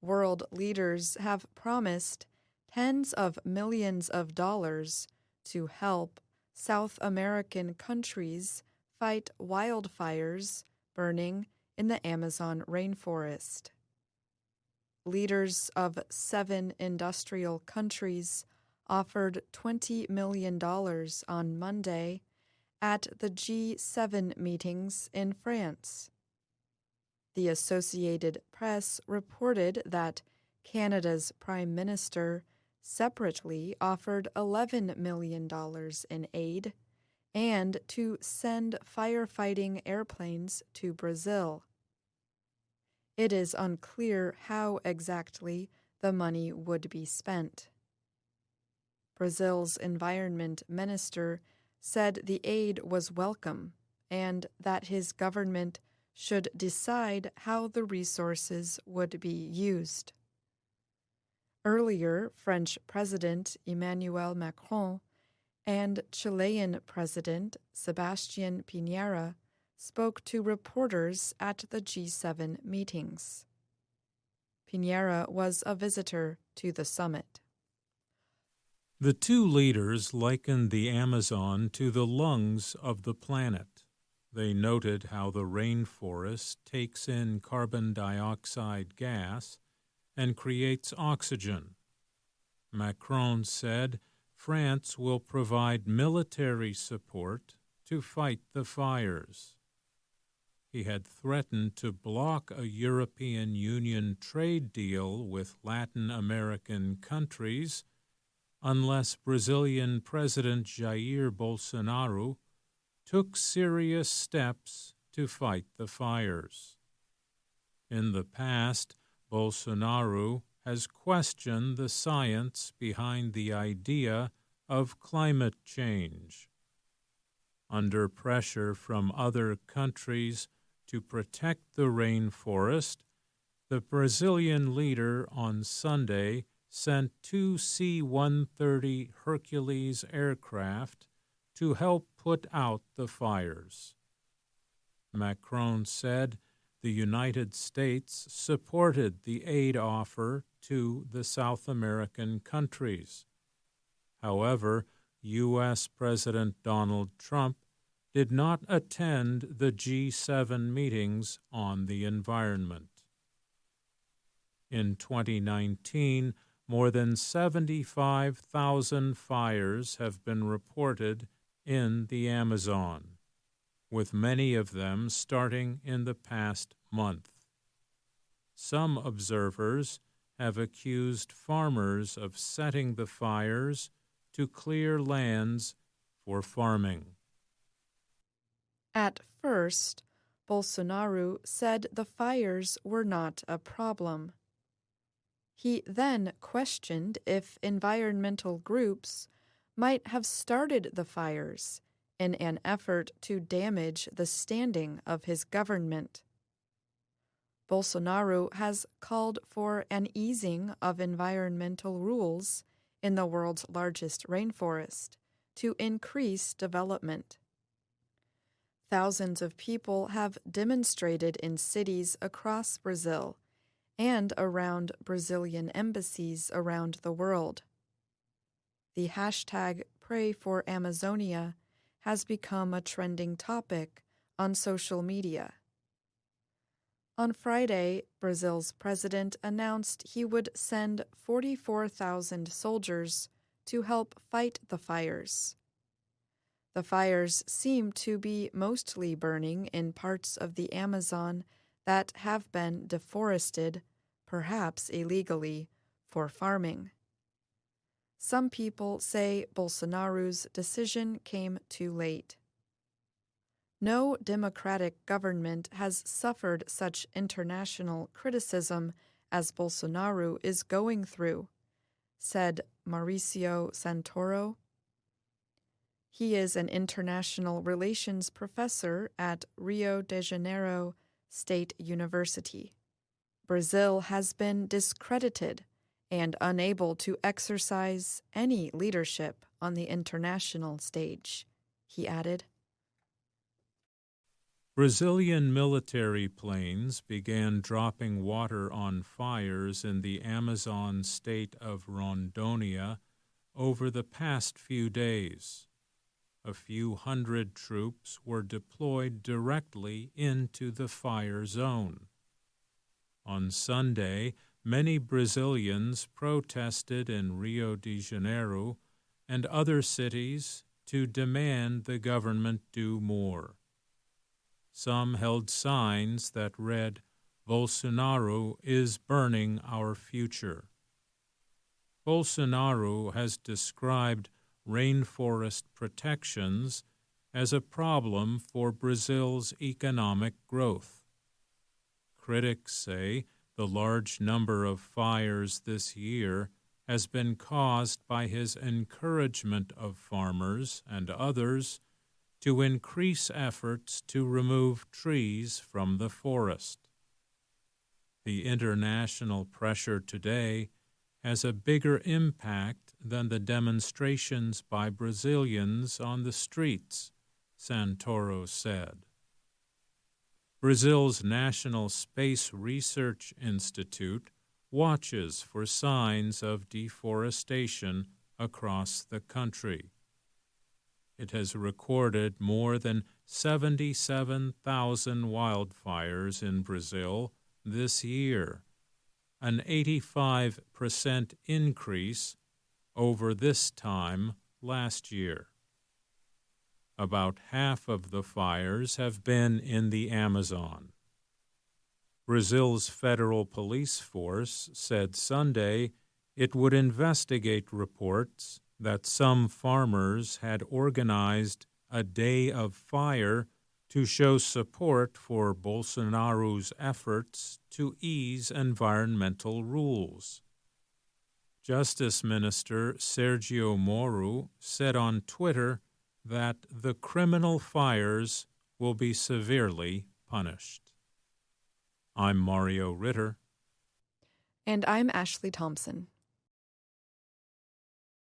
world leaders have promised tens of millions of dollars to help South American countries fight wildfires burning in the Amazon rainforest. Leaders of 7 industrial countries offered $20 million on Monday at the G7 meetings in France. The Associated Press reported that Canada's Prime Minister separately offered $11 million in aid and to send firefighting airplanes to Brazil. It is unclear how exactly the money would be spent. Brazil's environment minister said the aid was welcome and that his government should decide how the resources would be used. Earlier, French President Emmanuel Macron and Chilean President Sebastián Piñera spoke to reporters at the G7 meetings. Piñera was a visitor to the summit. The two leaders likened the Amazon to the lungs of the planet. They noted how the rainforest takes in carbon dioxide gas and creates oxygen. Macron said France will provide military support to fight the fires. He had threatened to block a European Union trade deal with Latin American countries unless Brazilian President Jair Bolsonaro took serious steps to fight the fires. In the past, Bolsonaro has questioned the science behind the idea of climate change. Under pressure from other countries to protect the rainforest, the Brazilian leader on Sunday sent 2 C-130 Hercules aircraft to help put out the fires. Macron said the United States supported the aid offer to the South American countries. However, U.S. President Donald Trump did not attend the G7 meetings on the environment. In 2019, more than 75,000 fires have been reported in the Amazon, with many of them starting in the past month. Some observers have accused farmers of setting the fires to clear lands for farming. At first, Bolsonaro said the fires were not a problem. He then questioned if environmental groups might have started the fires in an effort to damage the standing of his government. Bolsonaro has called for an easing of environmental rules in the world's largest rainforest to increase development. Thousands of people have demonstrated in cities across Brazil and around Brazilian embassies around the world. The hashtag Pray for Amazonia has become a trending topic on social media. On Friday, Brazil's president announced he would send 44,000 soldiers to help fight the fires. The fires seem to be mostly burning in parts of the Amazon that have been deforested, perhaps illegally, for farming. Some people say Bolsonaro's decision came too late. No democratic government has suffered such international criticism as Bolsonaro is going through, said Mauricio Santoro. He is an international relations professor at Rio de Janeiro State University. Brazil has been discredited and unable to exercise any leadership on the international stage, he added. Brazilian military planes began dropping water on fires in the Amazon state of Rondônia over the past few days. A few hundred troops were deployed directly into the fire zone. On Sunday, many Brazilians protested in Rio de Janeiro and other cities to demand the government do more. Some held signs that read, "Bolsonaro is burning our future." Bolsonaro has described rainforest protections as a problem for Brazil's economic growth. Critics say the large number of fires this year has been caused by his encouragement of farmers and others to increase efforts to remove trees from the forest. The international pressure today has a bigger impact than the demonstrations by Brazilians on the streets, Santoro said. Brazil's National Space Research Institute watches for signs of deforestation across the country. It has recorded more than 77,000 wildfires in Brazil this year, an 85% increase over this time last year. About half of the fires have been in the Amazon. Brazil's federal police force said Sunday it would investigate reports that some farmers had organized a day of fire to show support for Bolsonaro's efforts to ease environmental rules. Justice Minister Sergio Moro said on Twitter that the criminal fires will be severely punished. I'm Mario Ritter. And I'm Ashley Thompson.